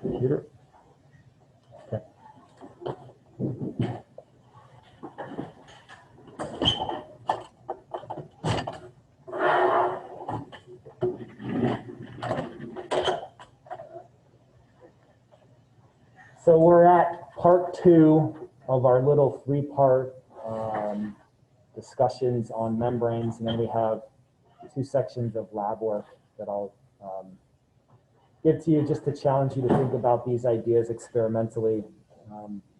Computer. Okay. So we're at part 2 of our little 3-part discussions on membranes, and then we have 2 sections of lab work that I'll give to you just to challenge you to think about these ideas experimentally.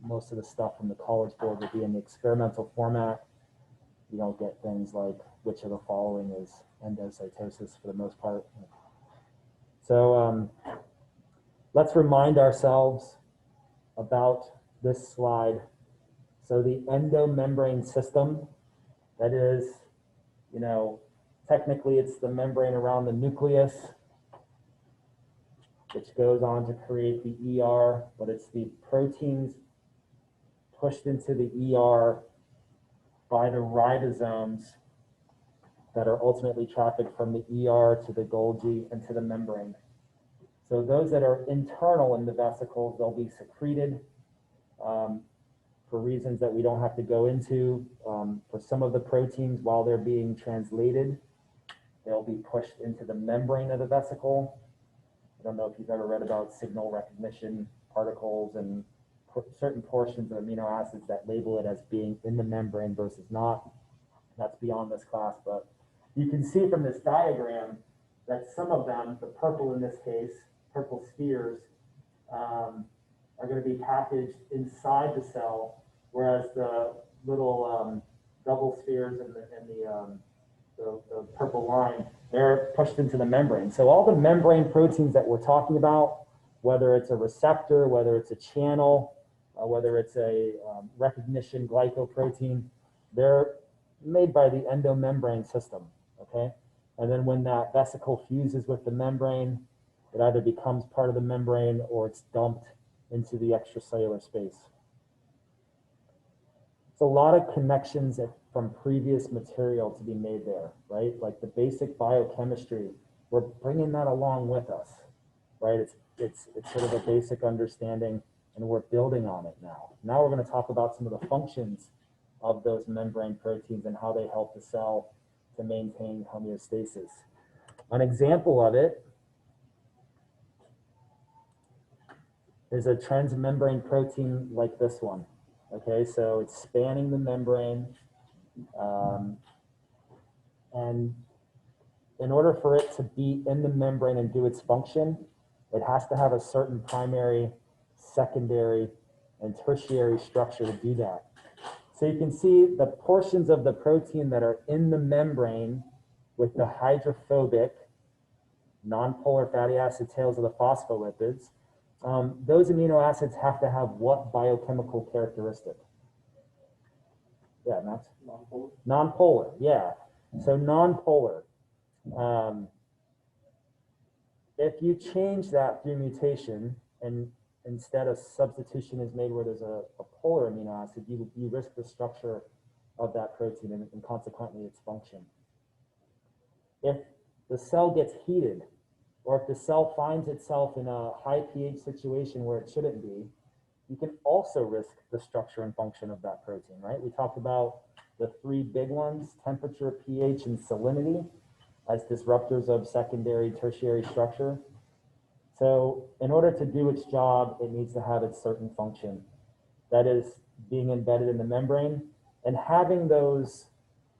Most of the stuff from the College Board will be in the experimental format. You don't get things like which of the following is endocytosis for the most part. So let's remind ourselves about this slide. So the endomembrane system, that is, technically it's the membrane around the nucleus, which goes on to create the ER, but it's the proteins pushed into the ER by the ribosomes that are ultimately trafficked from the ER to the Golgi and to the membrane. So those that are internal in the vesicles, they'll be secreted for reasons that we don't have to go into. For some of the proteins, while they're being translated, they'll be pushed into the membrane of the vesicle. I don't know if you've ever read about signal recognition particles and certain portions of amino acids that label it as being in the membrane versus not. That's beyond this class, but you can see from this diagram that some of them, the purple in this case, purple spheres, are going to be packaged inside the cell, whereas the little double spheres and the purple line, they're pushed into the membrane. So all the membrane proteins that we're talking about, whether it's a receptor, whether it's a channel, whether it's a recognition glycoprotein, they're made by the endomembrane system, okay? And then when that vesicle fuses with the membrane, it either becomes part of the membrane or it's dumped into the extracellular space. It's a lot of connections from previous material to be made there, right? Like the basic biochemistry, we're bringing that along with us, right? It's sort of a basic understanding, and we're building on it now. Now we're going to talk about some of the functions of those membrane proteins and how they help the cell to maintain homeostasis. An example of it is a transmembrane protein like this one. Okay, so it's spanning the membrane, and in order for it to be in the membrane and do its function, it has to have a certain primary, secondary, and tertiary structure to do that. So you can see the portions of the protein that are in the membrane with the hydrophobic, non-polar fatty acid tails of the phospholipids. Those amino acids have to have what biochemical characteristic? Yeah, Max? Non-polar. Non-polar, yeah. So non-polar. If you change that through mutation and instead a substitution is made where there's a polar amino acid, you risk the structure of that protein and consequently its function. If the cell gets heated, or if the cell finds itself in a high pH situation where it shouldn't be, you can also risk the structure and function of that protein, right? We talked about the 3 big ones, temperature, pH, and salinity, as disruptors of secondary, tertiary structure. So in order to do its job, it needs to have its certain function. That is being embedded in the membrane and having those,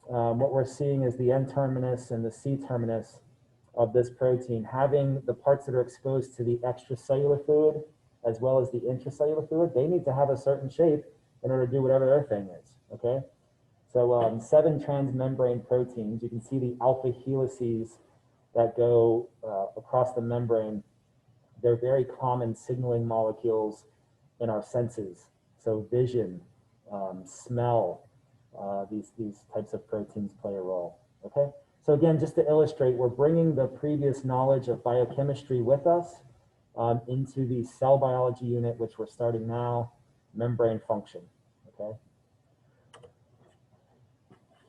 what we're seeing is the N-terminus and the C-terminus of this protein, having the parts that are exposed to the extracellular fluid as well as the intracellular fluid, they need to have a certain shape in order to do whatever their thing is, okay? So 7 transmembrane proteins, you can see the alpha helices that go across the membrane. They're very common signaling molecules in our senses. So vision, smell, these types of proteins play a role, okay? So again, just to illustrate, we're bringing the previous knowledge of biochemistry with us into the cell biology unit, which we're starting now, membrane function, okay?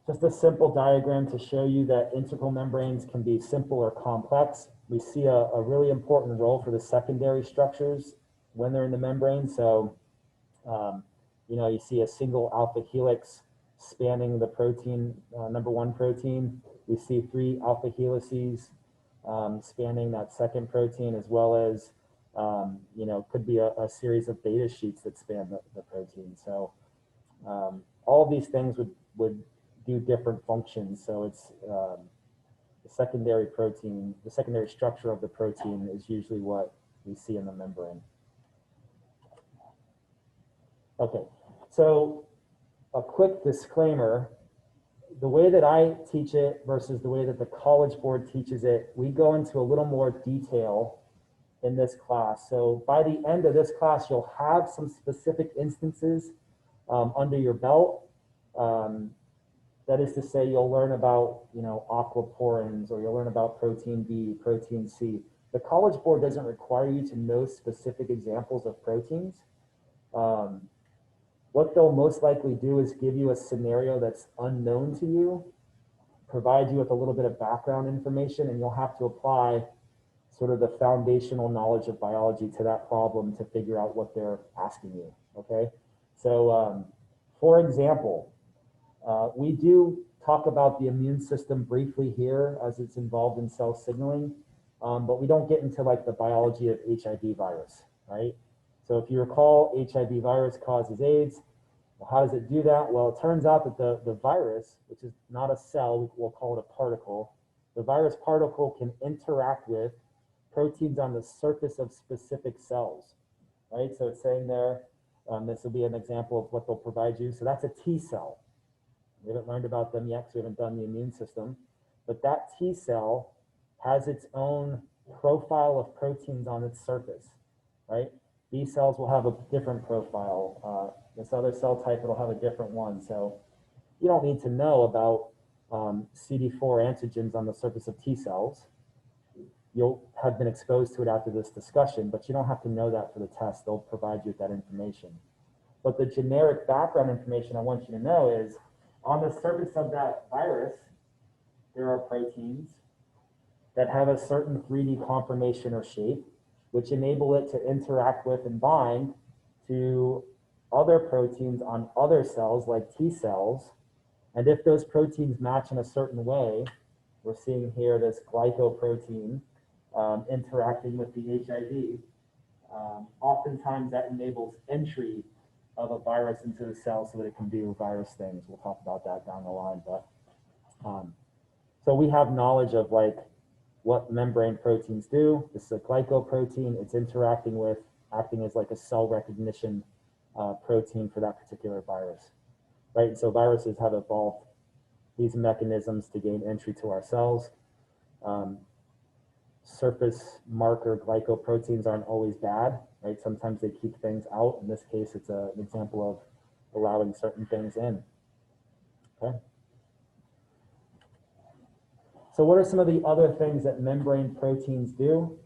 Just a simple diagram to show you that integral membranes can be simple or complex. we see a really important role for the secondary structures when they're in the membrane. So, you know, you see a single alpha helix spanning the protein, number 1 protein. We see 3 alpha helices spanning that second protein, as well as, you know, could be a series of beta sheets that span the protein. So all of these things would do different functions. So it's the secondary protein, the secondary structure of the protein is usually what we see in the membrane. Okay, so a quick disclaimer. The way that I teach it versus the way that the College Board teaches it, we go into a little more detail in this class. So by the end of this class, you'll have some specific instances under your belt. That is to say, you'll learn about, you know, aquaporins, or you'll learn about protein B, protein C. The College Board doesn't require you to know specific examples of proteins. What they'll most likely do is give you a scenario that's unknown to you, provide you with a little bit of background information, and you'll have to apply sort of the foundational knowledge of biology to that problem to figure out what they're asking you, okay? So, for example, we do talk about the immune system briefly here as it's involved in cell signaling, but we don't get into like the biology of HIV virus, right? So if you recall, HIV virus causes AIDS. Well, how does it do that? Well, it turns out that the virus, which is not a cell, we'll call it a particle, the virus particle can interact with proteins on the surface of specific cells, right? So it's saying there, this will be an example of what they'll provide you. So that's a T cell. We haven't learned about them yet because we haven't done the immune system, but that T cell has its own profile of proteins on its surface, right? B cells will have a different profile. This other cell type, it'll have a different one. So you don't need to know about CD4 antigens on the surface of T cells. You'll have been exposed to it after this discussion, but you don't have to know that for the test. They'll provide you with that information. But the generic background information I want you to know is on the surface of that virus, there are proteins that have a certain 3D conformation or shape, which enable it to interact with and bind to other proteins on other cells like T cells. And if those proteins match in a certain way, we're seeing here this glycoprotein interacting with the HIV, oftentimes that enables entry of a virus into the cell so that it can do virus things. We'll talk about that down the line. But so we have knowledge of like what membrane proteins do. This is a glycoprotein. It's interacting with, acting as like a cell recognition protein for that particular virus, right? And so viruses have evolved these mechanisms to gain entry to our cells. Surface marker glycoproteins aren't always bad, right? Sometimes they keep things out. In this case, it's an example of allowing certain things in, okay? So what are some of the other things that membrane proteins do?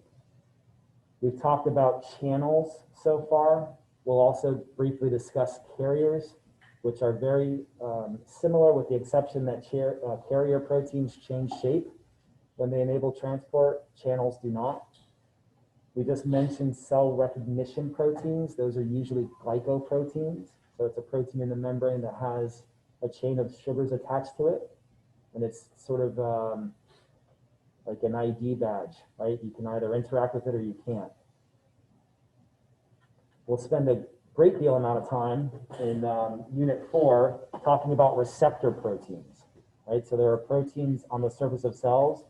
We've talked about channels so far. We'll also briefly discuss carriers, which are very similar with the exception that carrier proteins change shape when they enable transport. Channels do not. We just mentioned cell recognition proteins. Those are usually glycoproteins. So it's a protein in the membrane that has a chain of sugars attached to it. And it's sort of like an ID badge, right? You can either interact with it or you can't. We'll spend a great deal amount of time in Unit 4 talking about receptor proteins, right? So there are proteins on the surface of cells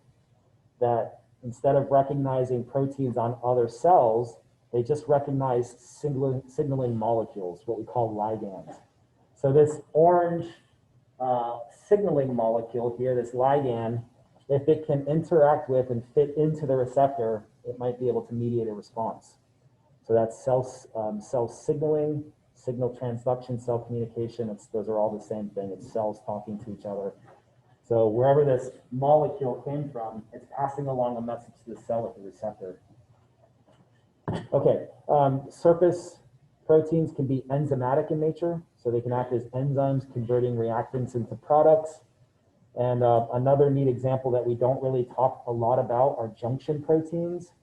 that instead of recognizing proteins on other cells, they just recognize signaling molecules, what we call ligands. So this orange signaling molecule here, this ligand, if it can interact with and fit into the receptor, it might be able to mediate a response. So that's cell signaling, signal transduction, cell communication. Those are all the same thing. It's cells talking to each other. So wherever this molecule came from, it's passing along a message to the cell with the receptor. Okay, surface proteins can be enzymatic in nature, so they can act as enzymes converting reactants into products. And another neat example that we don't really talk a lot about are junction proteins.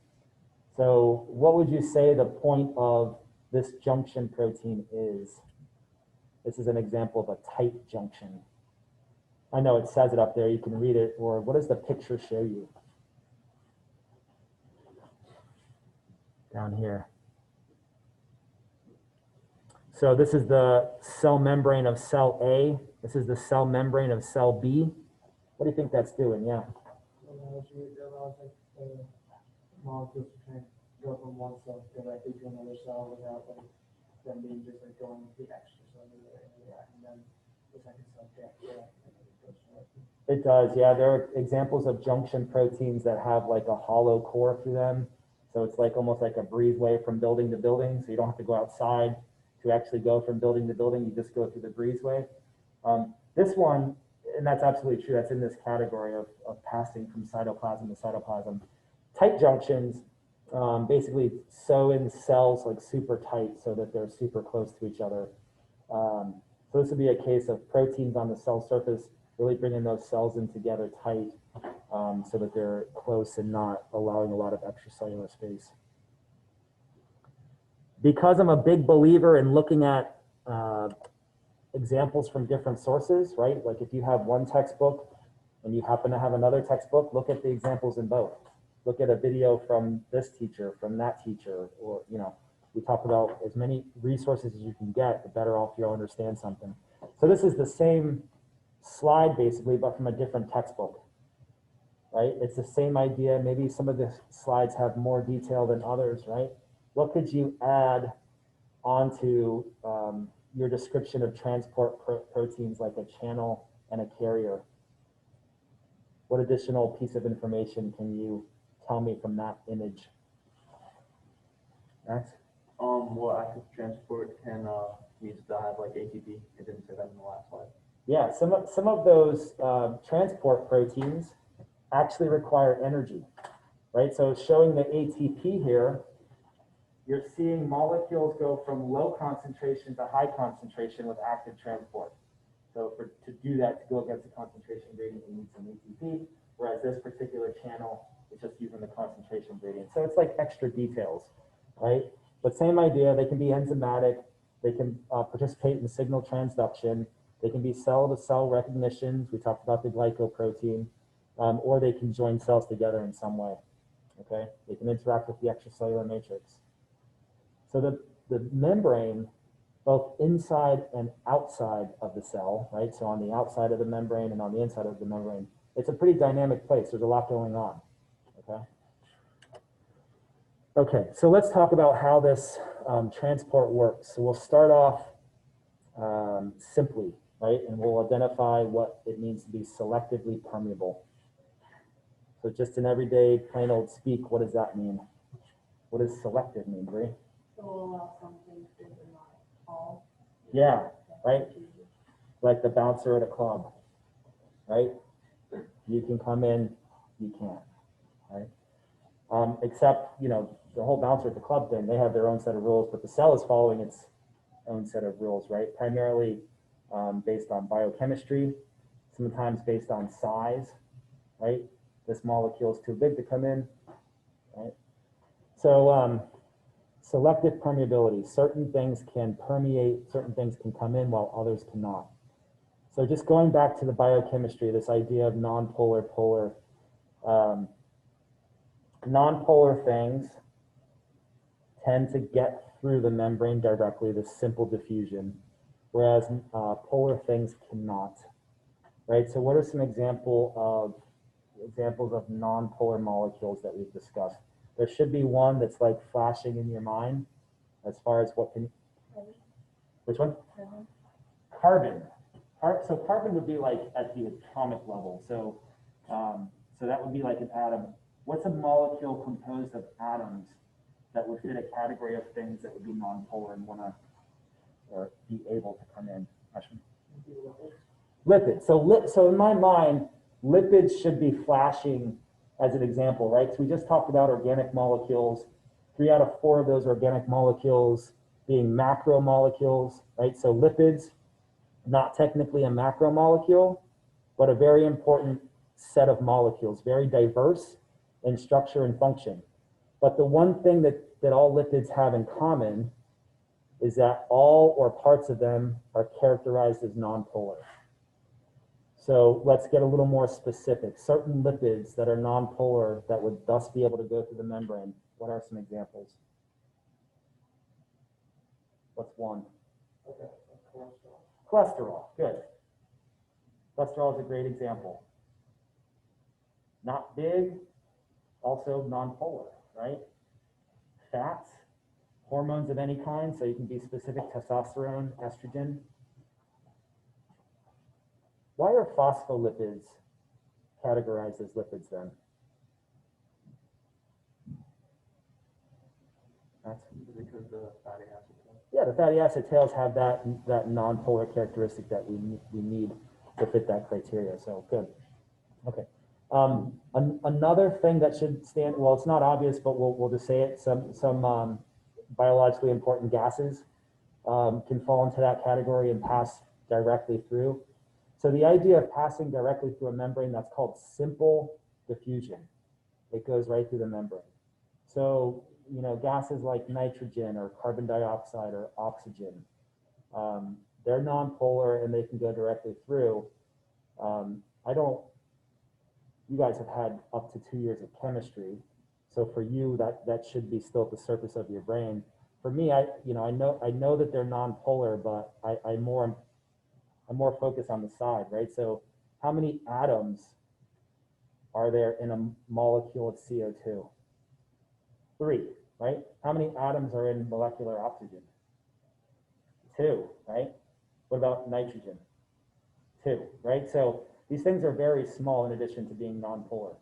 So what would you say the point of this junction protein is? This is an example of a tight junction. I know it says it up there, you can read it, or what does the picture show you? Down here. So this is the cell membrane of cell A. This is the cell membrane of cell B. What do you think that's doing? Yeah. Molecules can go from one cell directly to another cell without them being just like going the extracellular area, and then the second cell gets It does, yeah. There are examples of junction proteins that have like a hollow core through them. So it's like almost like a breezeway from building to building. So you don't have to go outside to actually go from building to building. You just go through the breezeway. This one, and that's absolutely true, that's in this category of passing from cytoplasm to cytoplasm. Tight junctions basically sew in cells like super tight so that they're super close to each other. So this would be a case of proteins on the cell surface really bringing those cells in together tight so that they're close and not allowing a lot of extracellular space. Because I'm a big believer in looking at examples from different sources, right? Like if you have one textbook and you happen to have another textbook, look at the examples in both. Look at a video from this teacher, from that teacher, or, you know, we talk about as many resources as you can get, the better off you'll understand something. So this is the same slide basically, but from a different textbook, right? It's the same idea. Maybe some of the slides have more detail than others, right? What could you add onto your description of transport proteins like a channel and a carrier? What additional piece of information can you tell me from that image? Max? Well, active transport can needs to have like ATP. It didn't say that in the last slide. Yeah, some of those transport proteins actually require energy, right? So showing the ATP here, you're seeing molecules go from low concentration to high concentration with active transport. So to do that, to go against the concentration gradient, you need some ATP, whereas this particular channel is just using the concentration gradient. So it's like extra details, right? But same idea, they can be enzymatic, they can participate in signal transduction, they can be cell-to-cell recognitions, we talked about the glycoprotein, or they can join cells together in some way, okay? They can interact with the extracellular matrix. So the membrane, both inside and outside of the cell, right? So on the outside of the membrane and on the inside of the membrane, it's a pretty dynamic place. There's a lot going on, okay? Okay, so let's talk about how this transport works. So we'll start off simply, right? And we'll identify what it means to be selectively permeable. So just in everyday plain old speak, what does that mean? What does selective mean, Bree? So we'll allow something to not fall. Yeah, right? Like the bouncer at a club, right? You can come in, you can't, right? Except, you know, the whole bouncer at the club thing, they have their own set of rules, but the cell is following its own set of rules, right? Primarily based on biochemistry, sometimes based on size, right? This molecule is too big to come in, right? So selective permeability, certain things can permeate, certain things can come in while others cannot. So just going back to the biochemistry, this idea of non-polar, polar, non-polar things tend to get through the membrane directly, the simple diffusion, whereas polar things cannot, right? So what are some examples of non-polar molecules that we've discussed? There should be one that's like flashing in your mind as far as what can, which one? Carbon. So carbon would be like at the atomic level. So, so that would be like an atom. What's a molecule composed of atoms that would fit a category of things that would be non-polar and want to or be able to come in? Lipids. So in my mind, lipids should be flashing as an example, right? So we just talked about organic molecules. 3 out of 4 of those organic molecules being macromolecules, right? So lipids, not technically a macromolecule, but a very important set of molecules, very diverse in structure and function. But the one thing that all lipids have in common is that all or parts of them are characterized as nonpolar. So let's get a little more specific. Certain lipids that are nonpolar that would thus be able to go through the membrane. What are some examples? What's one? Okay, cholesterol. Cholesterol, good. Cholesterol is a great example. Not big, also nonpolar, right? Fats, hormones of any kind, so you can be specific, testosterone, estrogen. Why are phospholipids categorized as lipids then? That's Because the fatty acid tail. yeah, the fatty acid tails have that nonpolar characteristic that we need to fit that criteria. So good. Okay. Another thing that should stand, well, it's not obvious, but we'll just say it. Some biologically important gases can fall into that category and pass directly through. So the idea of passing directly through a membrane, that's called simple diffusion. It goes right through the membrane. So, you know, gases like nitrogen or carbon dioxide or oxygen, they're nonpolar and they can go directly through. You guys have had up to 2 years of chemistry. So for you, that should be still at the surface of your brain. For me, I know that they're nonpolar, but I'm more focused on the side, right? So how many atoms are there in a molecule of CO2? 3, right? How many atoms are in molecular oxygen? 2, right? What about nitrogen? 2, right? So these things are very small in addition to being nonpolar.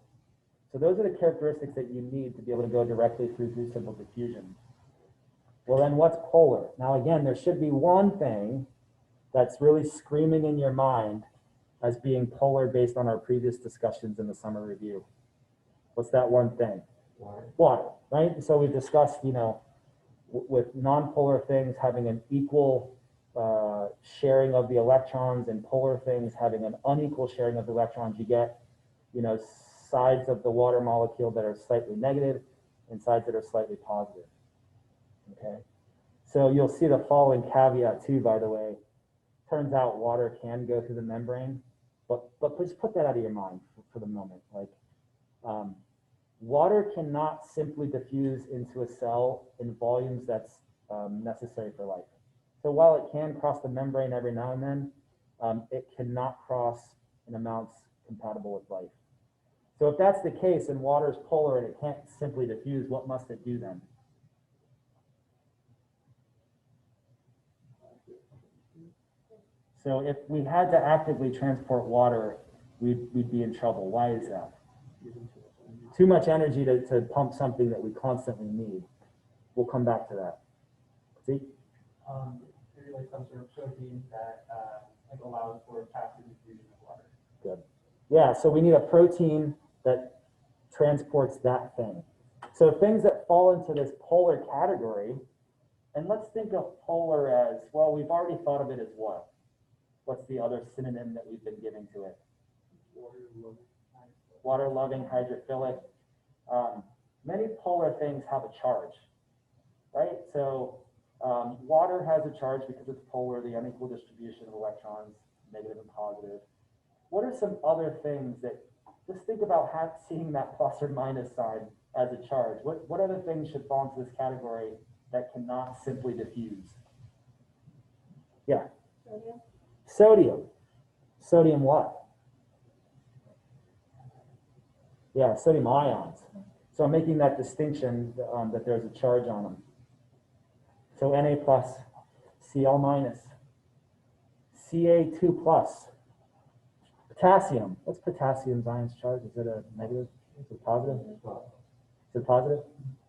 So those are the characteristics that you need to be able to go directly through simple diffusion. Well, then what's polar? Now, again, there should be one thing that's really screaming in your mind as being polar based on our previous discussions in the summer review. What's that one thing? Water, right? So we've discussed, you know, with nonpolar things having an equal sharing of the electrons and polar things having an unequal sharing of the electrons, you get, you know, sides of the water molecule that are slightly negative and sides that are slightly positive. Okay, so you'll see the following caveat too, by the way. Turns out water can go through the membrane, but just put that out of your mind for the moment. Like, water cannot simply diffuse into a cell in volumes that's necessary for life. So while it can cross the membrane every now and then, it cannot cross in amounts compatible with life. So if that's the case and water is polar and it can't simply diffuse, what must it do then? So if we had to actively transport water, we'd be in trouble. Why is that? Too much energy to pump something that we constantly need. We'll come back to that. See? Maybe like some sort of protein that like allows for passive diffusion of water. Good. Yeah, so we need a protein that transports that thing. So things that fall into this polar category, and let's think of polar as, well, we've already thought of it as what? What's the other synonym that we've been giving to it? Water-loving, hydrophilic. Many polar things have a charge, right? So water has a charge because it's polar, the unequal distribution of electrons, negative and positive. What are some other things that, just think about seeing that plus or minus sign as a charge. What other things should fall into this category that cannot simply diffuse? Yeah. Sodium. Sodium. Sodium what? Yeah, sodium ions. So I'm making that distinction that there's a charge on them. So Na plus, Cl minus, Ca2 plus. Potassium. What's potassium's ions charge? Is it a negative? Is it positive? Is it positive?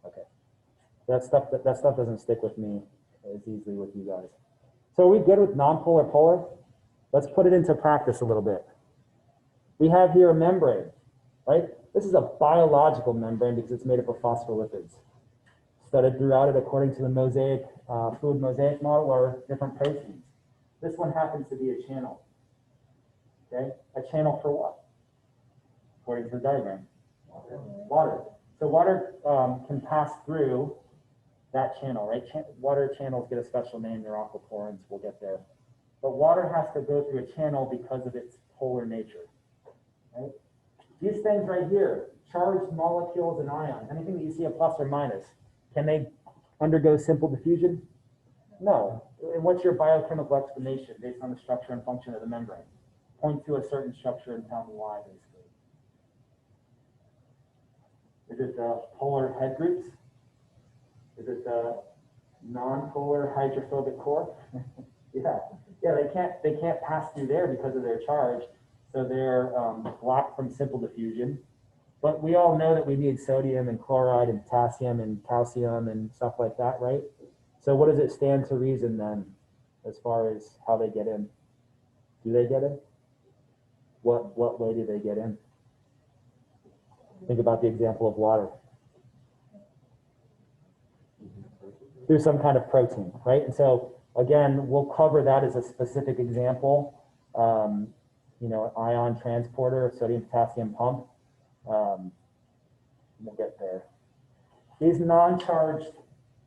Okay. That stuff doesn't stick with me as easily with you guys. So are we good with nonpolar, polar? Let's put it into practice a little bit. We have here a membrane, right? This is a biological membrane because it's made up of phospholipids. Studied throughout it according to the mosaic, fluid mosaic model or different proteins. This one happens to be a channel. Okay, a channel for what? According to the diagram. Water. So water can pass through that channel, right? Water channels get a special name, they're aquaporins, we'll get there. But water has to go through a channel because of its polar nature, right? These things right here, charged molecules and ions, anything that you see a plus or minus, can they undergo simple diffusion? No. And what's your biochemical explanation based on the structure and function of the membrane? Point to a certain structure and tell me why, basically. Is it the polar head groups? Is it the non-polar hydrophobic core? Yeah, they can't pass through there because of their charge, so they're blocked from simple diffusion. But we all know that we need sodium and chloride and potassium and calcium and stuff like that, right? So what does it stand to reason then, as far as how they get in? Do they get in? What way do they get in? Think about the example of water. Through some kind of protein, right? And so again, we'll cover that as a specific example. You know, ion transporter, sodium potassium pump. We'll get there. These non-charged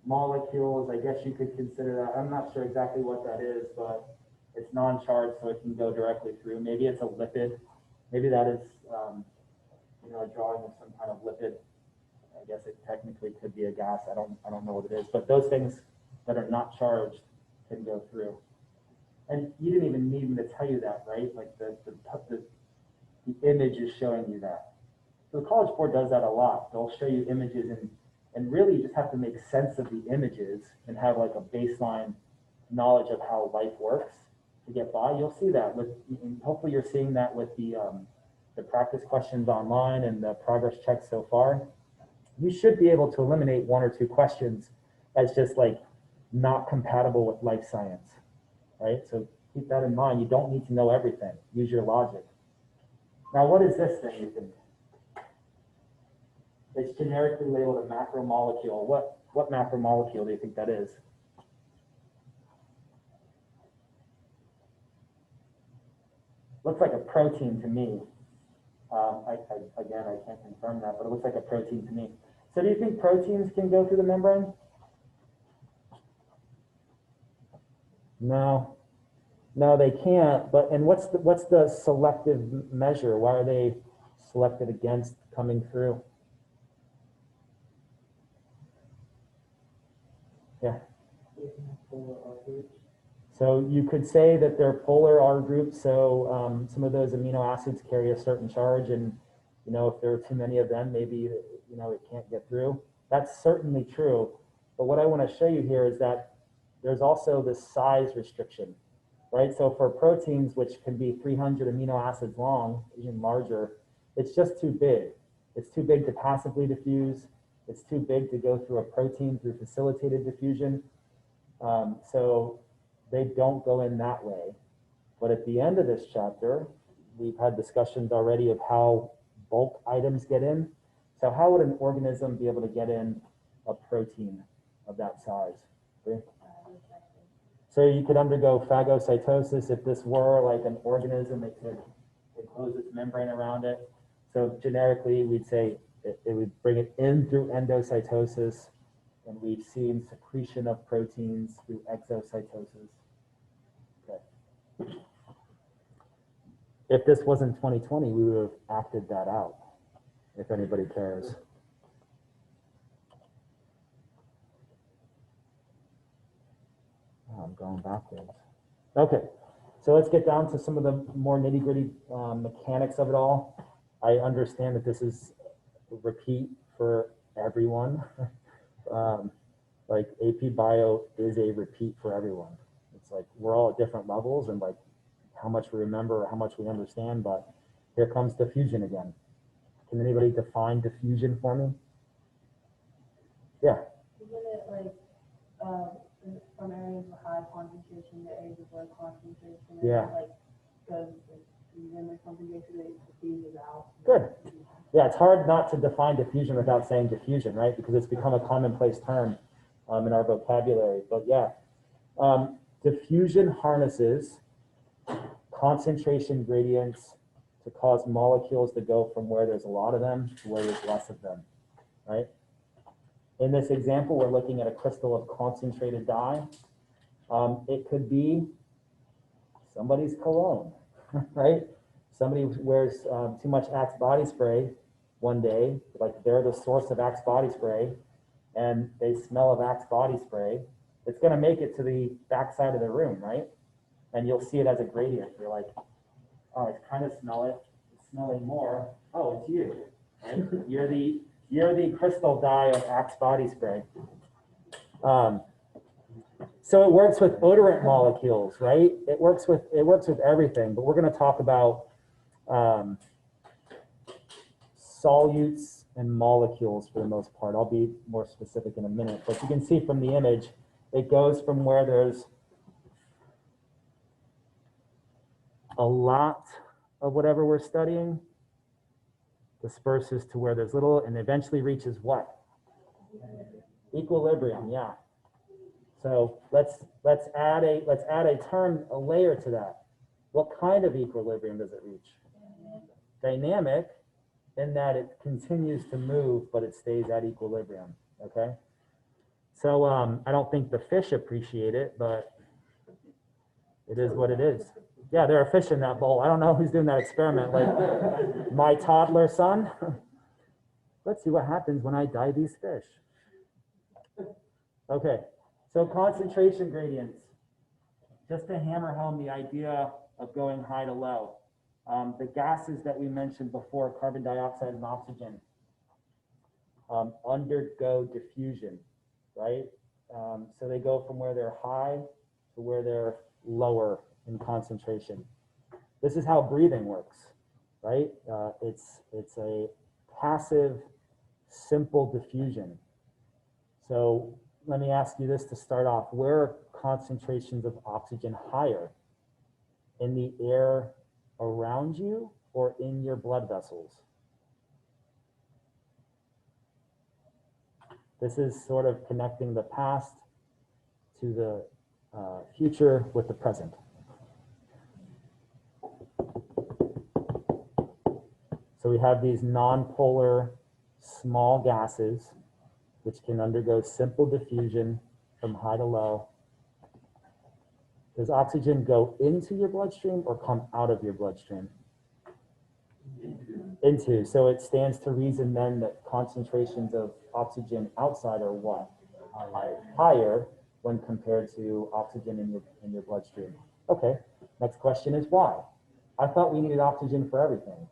molecules, I guess you could consider that. I'm not sure exactly what that is, but it's non-charged, so it can go directly through. Maybe it's a lipid. Maybe that is, you know, a drawing of some kind of lipid. I guess it technically could be a gas. I don't know what it is, but those things that are not charged can go through. And you didn't even need me to tell you that, right? Like the image is showing you that. So the College Board does that a lot. They'll show you images and really you just have to make sense of the images and have like a baseline knowledge of how life works to get by. You'll see that with, and hopefully you're seeing that with the practice questions online and the progress checks so far. You should be able to eliminate one or two questions as just like not compatible with life science, right? So keep that in mind. You don't need to know everything. Use your logic. Now, what is this thing, you think? It's generically labeled a macromolecule. What macromolecule do you think that is? Looks like a protein to me. Again, I can't confirm that, but it looks like a protein to me. So do you think proteins can go through the membrane? No, they can't. But and what's the selective measure? Why are they selected against coming through? Yeah. So you could say that they're polar R groups. So some of those amino acids carry a certain charge, and you know if there are too many of them, maybe you know it can't get through. That's certainly true. But what I want to show you here is that there's also this size restriction, right? So for proteins, which can be 300 amino acids long, even larger, it's just too big. It's too big to passively diffuse. It's too big to go through a protein through facilitated diffusion. So they don't go in that way. But at the end of this chapter, we've had discussions already of how bulk items get in. So how would an organism be able to get in a protein of that size? Okay. So you could undergo phagocytosis if this were like an organism. It could close its membrane around it. So generically, we'd say it would bring it in through endocytosis, and we've seen secretion of proteins through exocytosis. Okay. If this wasn't 2020, we would have acted that out, if anybody cares. I'm going backwards. Okay, so let's get down to some of the more nitty-gritty mechanics of it all. I understand that this is a repeat for everyone. Like AP Bio is a repeat for everyone. It's like we're all at different levels and like how much we remember or how much we understand, but here comes diffusion again. Can anybody define diffusion for me? Yeah. Isn't it like from areas of high concentration to areas of low concentration? Yeah. Like goes diffusion or something, basically it diffuses out. Good. Yeah, it's hard not to define diffusion without saying diffusion, right? Because it's become a commonplace term in our vocabulary. But yeah, diffusion harnesses concentration gradients to cause molecules to go from where there's a lot of them to where there's less of them, right? In this example, we're looking at a crystal of concentrated dye. It could be somebody's cologne, right? Somebody wears too much Axe body spray one day, like they're the source of Axe body spray, and they smell of Axe body spray. It's going to make it to the back side of the room, right? And you'll see it as a gradient. You're like, oh, I kind of smell it. It's smelling more. Oh, it's you, right? You're the crystal dye of Axe body spray. So it works with odorant molecules, right? It works with everything. But we're going to talk about solutes and molecules for the most part. I'll be more specific in a minute. But you can see from the image, it goes from where there's a lot of whatever we're studying, disperses to where there's little, and eventually reaches what? Equilibrium, yeah. So let's add a term, a layer to that. What kind of equilibrium does it reach? Dynamic, in that it continues to move, but it stays at equilibrium, okay? So I don't think the fish appreciate it, but it is what it is. Yeah, there are fish in that bowl. I don't know who's doing that experiment, like my toddler son. Let's see what happens when I dye these fish. Okay, so concentration gradients. Just to hammer home the idea of going high to low. The gases that we mentioned before, carbon dioxide and oxygen, undergo diffusion, right? So they go from where they're high to where they're lower in concentration. This is how breathing works, right? It's a passive, simple diffusion. So let me ask you this to start off. Where are concentrations of oxygen higher? In the air around you or in your blood vessels? This is sort of connecting the past to the future with the present. So we have these non-polar small gases which can undergo simple diffusion from high to low. Does oxygen go into your bloodstream or come out of your bloodstream? Into. So it stands to reason then that concentrations of oxygen outside are what? Higher when compared to oxygen in your bloodstream. Okay, next question is why? I thought we needed oxygen for everything.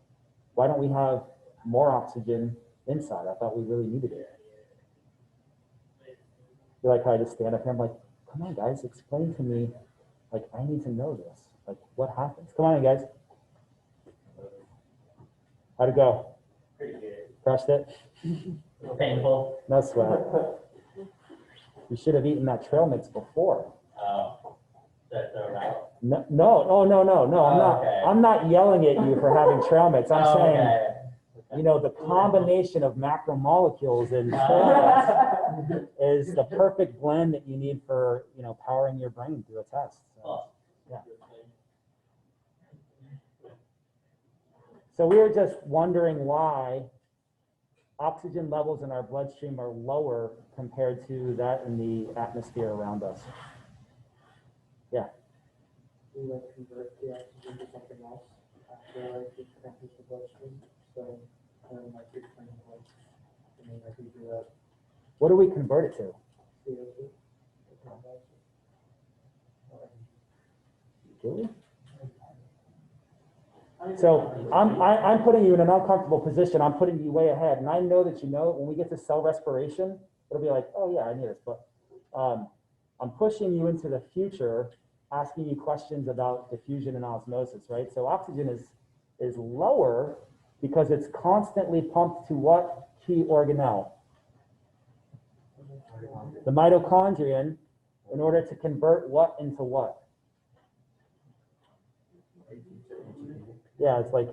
Why don't we have more oxygen inside? I thought we really needed it. You like how I just stand up here? I'm like, come on guys, explain to me. Like, I need to know this. Like, what happens? Come on in, guys. How'd it go? Pretty good. Crushed it? Painful. No sweat. You should have eaten that trail mix before. Oh, that's all right. No, I'm not. Okay. I'm not yelling at you for having trail mix. I'm saying, Okay. you know, the combination of macromolecules in trail mix is the perfect blend that you need for, you know, powering your brain through a test. So, yeah. So we were just wondering why oxygen levels in our bloodstream are lower compared to that in the atmosphere around us. Yeah. We like convert the oxygen to something else after it enters the bloodstream. So like explain like, like we do that What do we convert it to? CO2. Do we? So I'm putting you in an uncomfortable position. I'm putting you way ahead, and I know that you know when we get to cell respiration, it'll be like, oh yeah, I knew this, but I'm pushing you into the future, asking you questions about diffusion and osmosis, right? So oxygen is lower because it's constantly pumped to what key organelle? The mitochondrion, in order to convert what into what? Yeah, it's like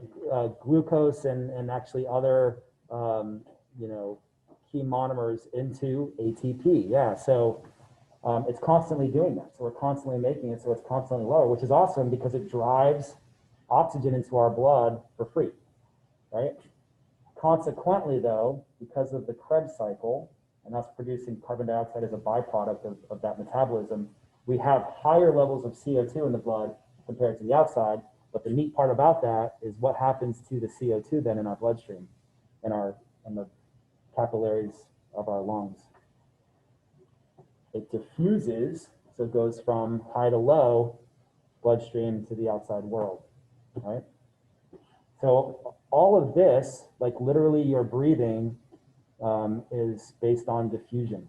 glucose and actually other, you know, key monomers into ATP. Yeah, so it's constantly doing that. So we're constantly making it so it's constantly lower, which is awesome because it drives oxygen into our blood for free, right? Consequently, though, because of the Krebs cycle and us producing carbon dioxide as a byproduct of that metabolism, we have higher levels of CO2 in the blood compared to the outside. But the neat part about that is what happens to the CO2 then in our bloodstream, in the capillaries of our lungs. It diffuses, so it goes from high to low bloodstream to the outside world, right? So all of this, like literally your breathing, is based on diffusion.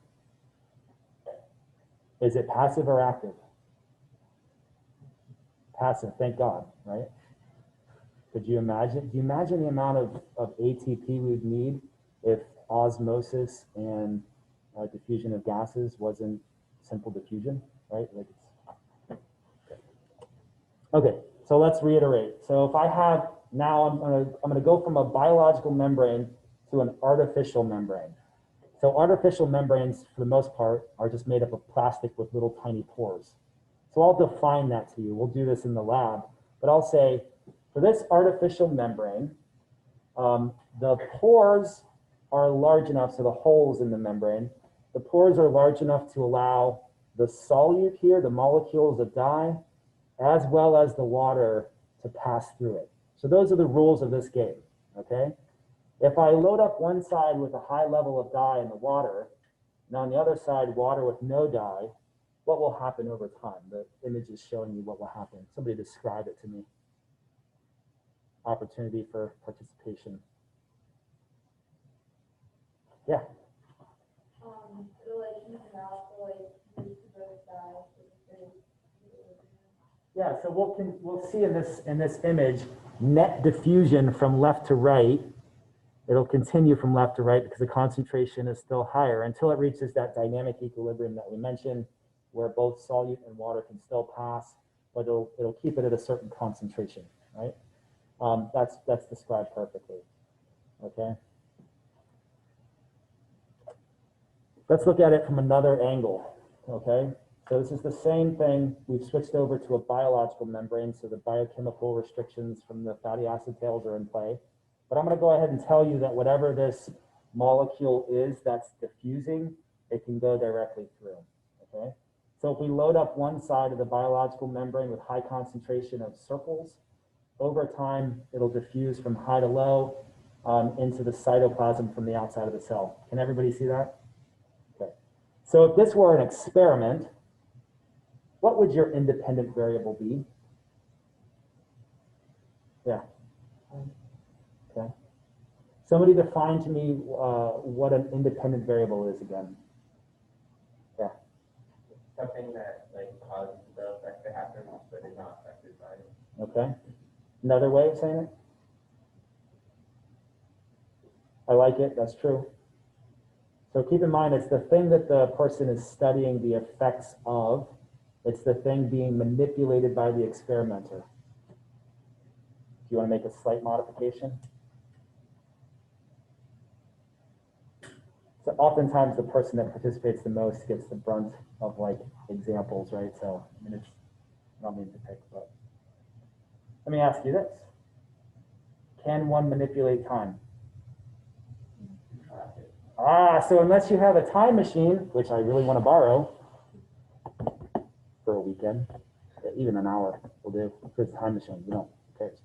Is it passive or active? Passive, thank God, right? Could you imagine? Do you imagine the amount of ATP we'd need if osmosis and diffusion of gases wasn't simple diffusion, right? Like okay, so let's reiterate. So if I have now, I'm gonna go from a biological membrane to an artificial membrane. So artificial membranes, for the most part, are just made up of plastic with little tiny pores. So I'll define that to you. We'll do this in the lab, but I'll say for this artificial membrane, the pores are large enough, so the holes in the membrane, the pores are large enough to allow the solute here, the molecules of dye, as well as the water to pass through it. So those are the rules of this game, okay? If I load up one side with a high level of dye in the water, and on the other side, water with no dye, what will happen over time? The image is showing you what will happen. Somebody describe it to me. Opportunity for participation. Yeah. It'll like even out, so like move to both sides. Yeah, so we'll see in this image net diffusion from left to right. It'll continue from left to right because the concentration is still higher until it reaches that dynamic equilibrium that we mentioned, where both solute and water can still pass, but it'll keep it at a certain concentration, right? That's described perfectly. Okay. Let's look at it from another angle. Okay. So this is the same thing. We've switched over to a biological membrane, so the biochemical restrictions from the fatty acid tails are in play. But I'm going to go ahead and tell you that whatever this molecule is that's diffusing, it can go directly through. Okay. So if we load up one side of the biological membrane with high concentration of circles, over time it'll diffuse from high to low into the cytoplasm from the outside of the cell. Can everybody see that? Okay. So if this were an experiment, what would your independent variable be? Yeah. Okay. Somebody define to me what an independent variable is again. Yeah. Something that like causes the effect to happen, but is not affected by it. Okay. Another way of saying it? I like it, that's true. So keep in mind, it's the thing that the person is studying the effects of. It's the thing being manipulated by the experimenter. Do you want to make a slight modification? So oftentimes the person that participates the most gets the brunt of like examples, right? So I mean, it's not mean to pick, but let me ask you this. Can one manipulate time? So unless you have a time machine, which I really want to borrow for a weekend, even an hour will do for the time machine, you know, who cares?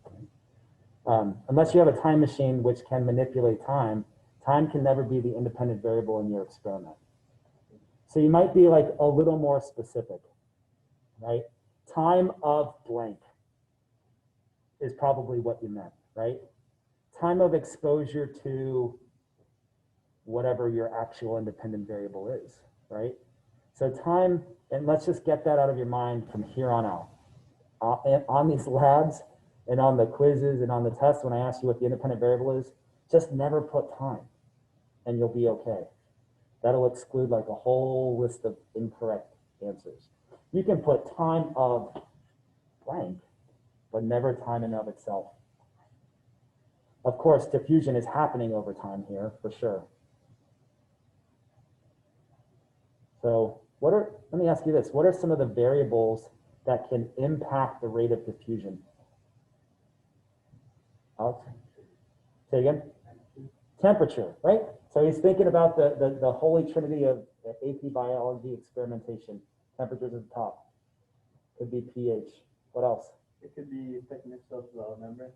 Unless you have a time machine which can manipulate time, time can never be the independent variable in your experiment. So you might be like a little more specific, right? Time of blank is probably what you meant, right? Time of exposure to whatever your actual independent variable is, right? So time, and let's just get that out of your mind from here on out. On these labs and on the quizzes and on the tests, when I ask you what the independent variable is, just never put time and you'll be okay. That'll exclude like a whole list of incorrect answers. You can put time of blank, but never time in of itself. Of course, diffusion is happening over time here for sure. So let me ask you this, what are some of the variables that can impact the rate of diffusion? Alex? Say again? Temperature, right? So he's thinking about the holy trinity of AP biology experimentation. Temperature's at the top. Could be pH. What else? It could be thickness of the membrane.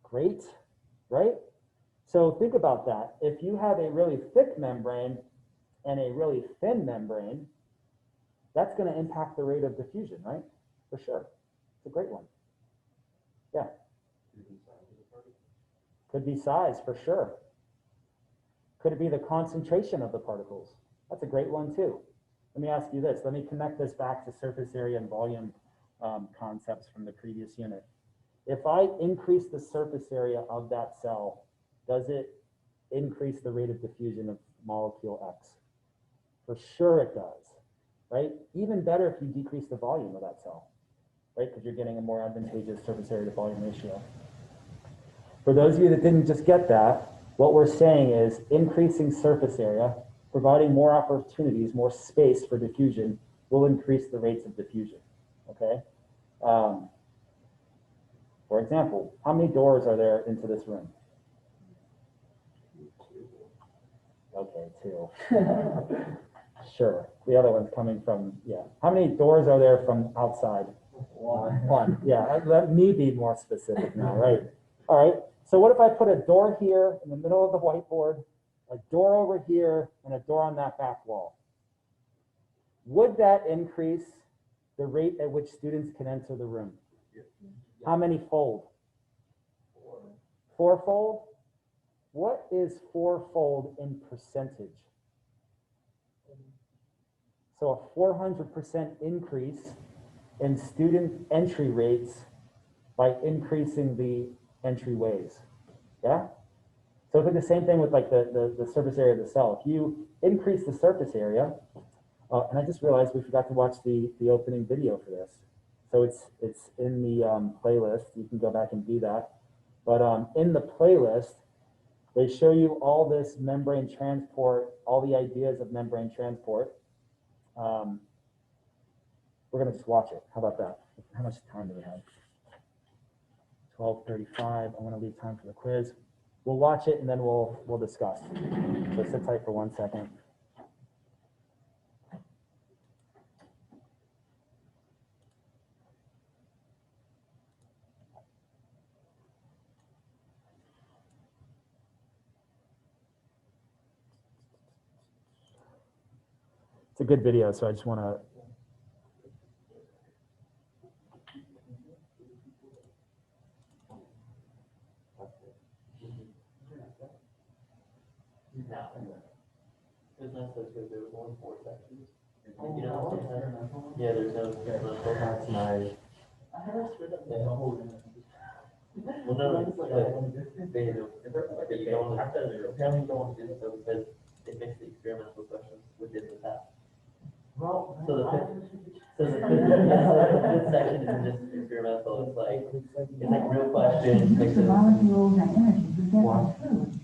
Great, right? So think about that. If you have a really thick membrane and a really thin membrane, that's going to impact the rate of diffusion, right? For sure. It's a great one. Yeah. Could be size, for sure. Could it be the concentration of the particles? That's a great one too. Let me ask you this. Let me connect this back to surface area and volume concepts from the previous unit. If I increase the surface area of that cell, does it increase the rate of diffusion of molecule X? For sure it does, right? Even better if you decrease the volume of that cell, right? Because you're getting a more advantageous surface area to volume ratio. For those of you that didn't just get that, what we're saying is increasing surface area, providing more opportunities, more space for diffusion will increase the rates of diffusion, okay? For example, how many doors are there into this room? Okay, 2. Sure. The other one's coming from, yeah. How many doors are there from outside? 1. Yeah, let me be more specific now, right? All right. So what if I put a door here in the middle of the whiteboard, a door over here, and a door on that back wall? Would that increase the rate at which students can enter the room? How many fold? 4-fold? What is 4-fold in percentage? So a 400% increase in student entry rates by increasing the entryways. Yeah? So it's like the same thing with like the surface area of the cell. If you increase the surface area, and I just realized we forgot to watch the opening video for this. So it's in the playlist. You can go back and do that. But in the playlist, they show you all this membrane transport, all the ideas of membrane transport. We're going to just watch it. How about that? How much time do we have? 12:35. I want to leave time for the quiz. We'll watch it and then we'll discuss. So sit tight for 1 second. It's a good video, so I just want to. It's nice because there was only 4 sections. You know, yeah, there's no experimental. That's nice. Well, no, they do. But you don't have to, apparently you don't do so because it makes the experimental questions within the task. Well, So the fifth section isn't just experimental, it's like real questions, Use mixes. the molecules and energy to get us food.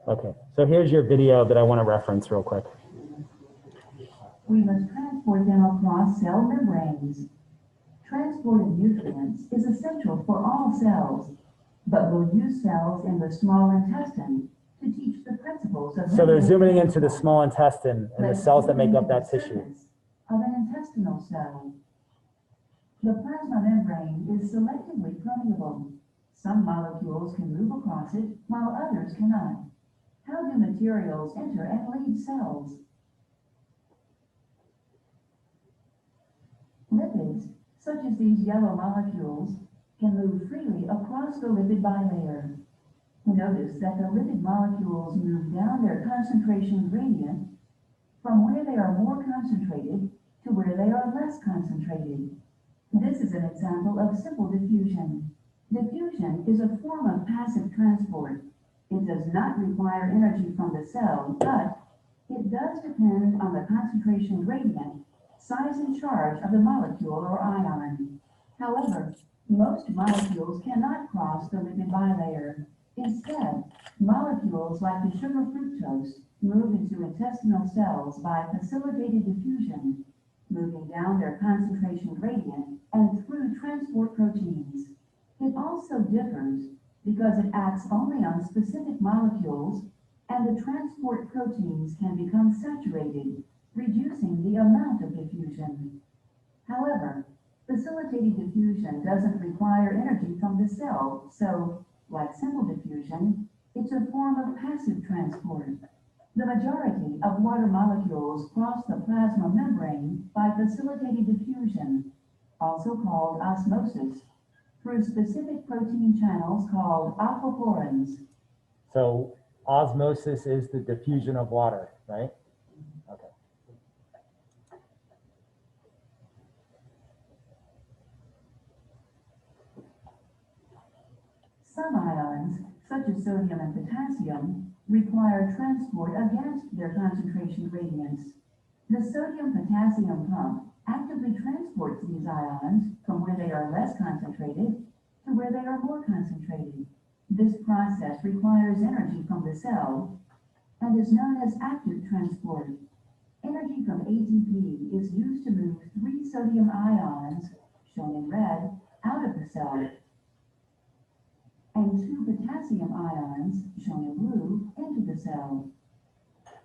Okay, so here's your video that I want to reference real quick. We must transport them across cell membranes. Transport of nutrients is essential for all cells, but we'll use cells in the small intestine to teach the principles of. So they're zooming into the small intestine and the Let's cells that make zoom up into that the tissue. surface of an intestinal cell. The plasma membrane is selectively permeable. Some molecules can move across it, while others cannot. How do materials enter and leave cells? Lipids, such as these yellow molecules, can move freely across the lipid bilayer. Notice that the lipid molecules move down their concentration gradient from where they are more concentrated to where they are less concentrated. This is an example of simple diffusion. Diffusion is a form of passive transport. It does not require energy from the cell, but it does depend on the concentration gradient, size and charge of the molecule or ion. However, most molecules cannot cross the lipid bilayer. Instead, molecules like the sugar fructose move into intestinal cells by facilitated diffusion, moving down their concentration gradient and through transport proteins. It also differs because it acts only on specific molecules, and the transport proteins can become saturated, reducing the amount of diffusion. However, facilitated diffusion doesn't require energy from the cell, so, like simple diffusion, it's a form of passive transport. The majority of water molecules cross the plasma membrane by facilitated diffusion, also called osmosis, through specific protein channels called aquaporins. So osmosis is the diffusion of water, right? Okay. Some ions, such as sodium and potassium, require transport against their concentration gradients. The sodium-potassium pump actively transports these ions from where they are less concentrated to where they are more concentrated. This process requires energy from the cell and is known as active transport. Energy from ATP is used to move 3 sodium ions, shown in red, out of the cell, and 2 potassium ions, shown in blue, into the cell.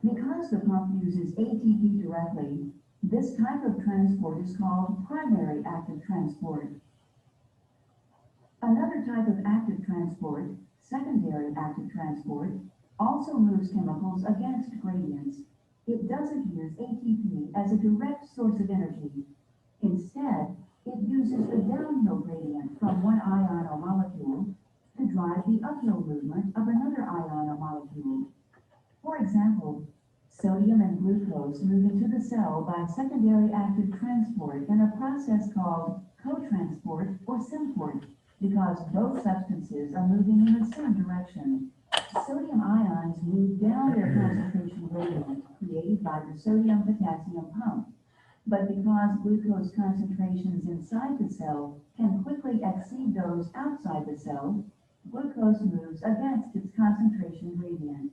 Because the pump uses ATP directly, this type of transport is called primary active transport. Another type of active transport, secondary active transport, also moves chemicals against gradients. It doesn't use ATP as a direct source of energy. Instead, it uses the downhill gradient from one ion or molecule to drive the uphill movement of another ion or molecule. For example, sodium and glucose move into the cell by secondary active transport in a process called cotransport or symport, because both substances are moving in the same direction. Sodium ions move down their concentration gradient created by the sodium-potassium pump. But because glucose concentrations inside the cell can quickly exceed those outside the cell, glucose moves against its concentration gradient.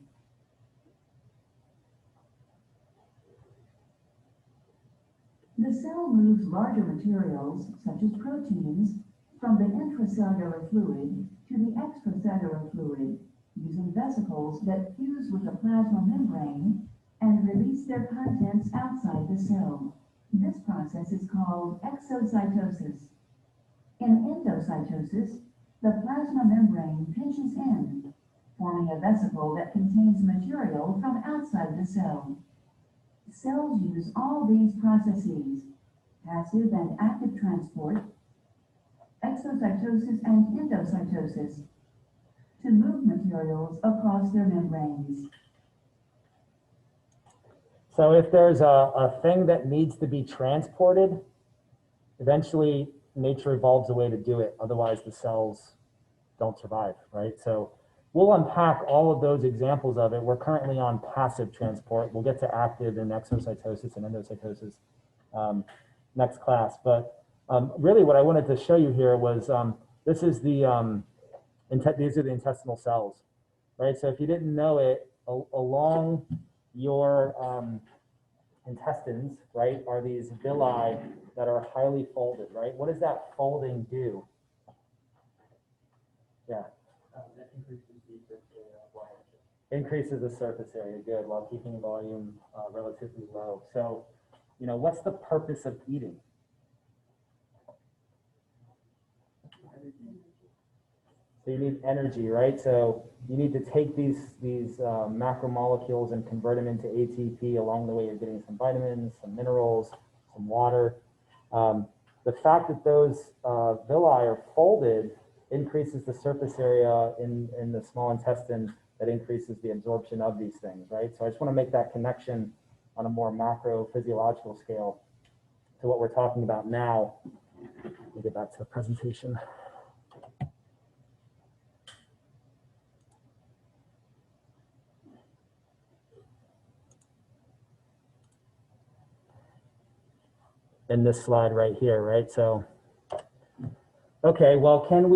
The cell moves larger materials, such as proteins, from the intracellular fluid to the extracellular fluid, using vesicles that fuse with the plasma membrane and release their contents outside the cell. This process is called exocytosis. In endocytosis, the plasma membrane pinches in, forming a vesicle that contains material from outside the cell. Cells use all these processes, passive and active transport, exocytosis and endocytosis, to move materials across their membranes. So if there's a thing that needs to be transported, eventually nature evolves a way to do it. Otherwise the cells don't survive, right? So we'll unpack all of those examples of it. We're currently on passive transport. We'll get to active in exocytosis and endocytosis next class. But really what I wanted to show you here was this is the these are the intestinal cells, right? So if you didn't know it, along your intestines, right, are these villi that are highly folded, right? What does that folding do? Yeah. That increases the surface area of water. Increases the surface area, good, while keeping volume relatively low. So, you know, what's the purpose of eating? So you need energy, right? So you need to take these macromolecules and convert them into ATP. Along the way, you're getting some vitamins, some minerals, some water. The fact that those villi are folded increases the surface area in the small intestine that increases the absorption of these things, right? So I just want to make that connection on a more macro physiological scale to what we're talking about now. Let me get back to the presentation. In this slide right here, right? So, okay, well, can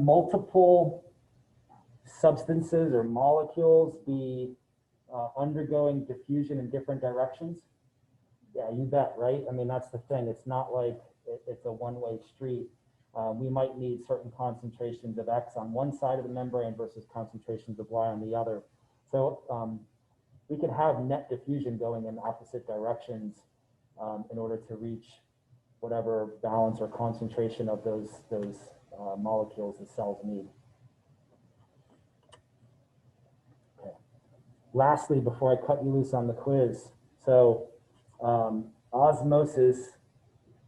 multiple substances or molecules be undergoing diffusion in different directions? Yeah, you bet, right? I mean, that's the thing. It's not like it's a one-way street. We might need certain concentrations of X on one side of the membrane versus concentrations of Y on the other. So we could have net diffusion going in opposite directions in order to reach whatever balance or concentration of those molecules the cells need. Okay. Lastly, before I cut you loose on the quiz, so osmosis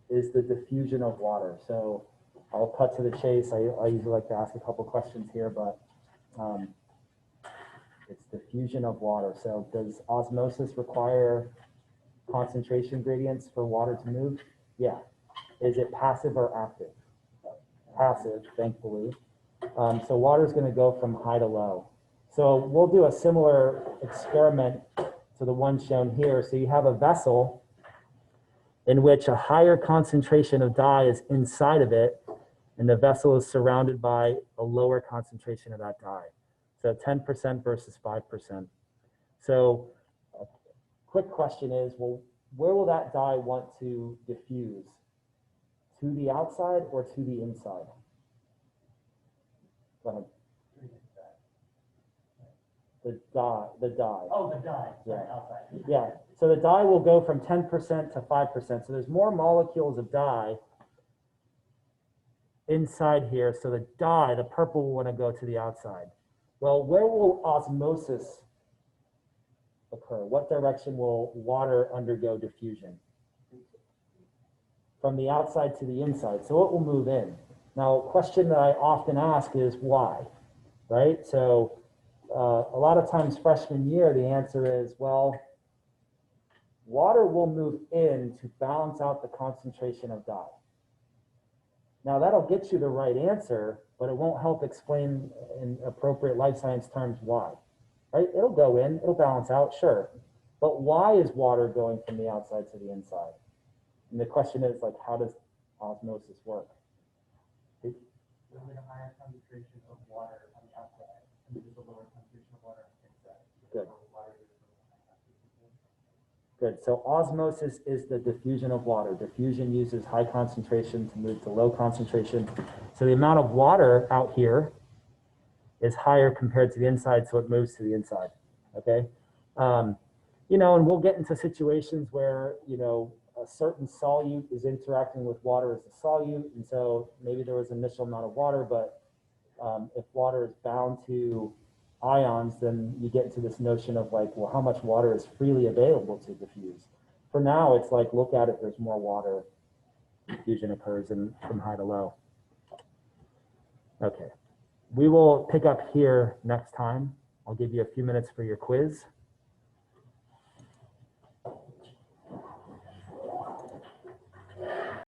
is the diffusion of water. So I'll cut to the chase. I usually like to ask a couple questions here, but it's diffusion of water. So does osmosis require concentration gradients for water to move? Yeah. Is it passive or active? Passive, thankfully. So water is going to go from high to low. So we'll do a similar experiment to the one shown here. So you have a vessel in which a higher concentration of dye is inside of it, and the vessel is surrounded by a lower concentration of that dye. So 10% versus 5%. So a quick question is, well, where will that dye want to diffuse? To the outside or to the inside? Go ahead. The dye. Oh, the dye, Yeah. sorry, outside. Yeah, so the dye will go from 10% to 5%. So there's more molecules of dye inside here. So the dye, the purple, will want to go to the outside. Well, where will osmosis occur? What direction will water undergo diffusion? From the outside to the inside. So it will move in. Now, a question that I often ask is why, right? So a lot of times freshman year, the answer is, well, water will move in to balance out the concentration of dye. Now that'll get you the right answer, but it won't help explain in appropriate life science terms why, right? It'll go in, it'll balance out, sure. But why is water going from the outside to the inside? And the question is, like, how does osmosis work? There's like a higher concentration of water on the outside, and there's a lower concentration of water on the inside. Good. So water is Good. So osmosis is the diffusion of water. Diffusion uses high concentration to move to low concentration. So the amount of water out here is higher compared to the inside, so it moves to the inside. Okay. You know, and we'll get into situations where, you know, a certain solute is interacting with water as a solute, and so maybe there was an initial amount of water, but if water is bound to ions, then you get into this notion of like, well, how much water is freely available to diffuse? For now, it's like, look at it, there's more water. Diffusion occurs from high to low. Okay, we will pick up here next time. I'll give you a few minutes for your quiz.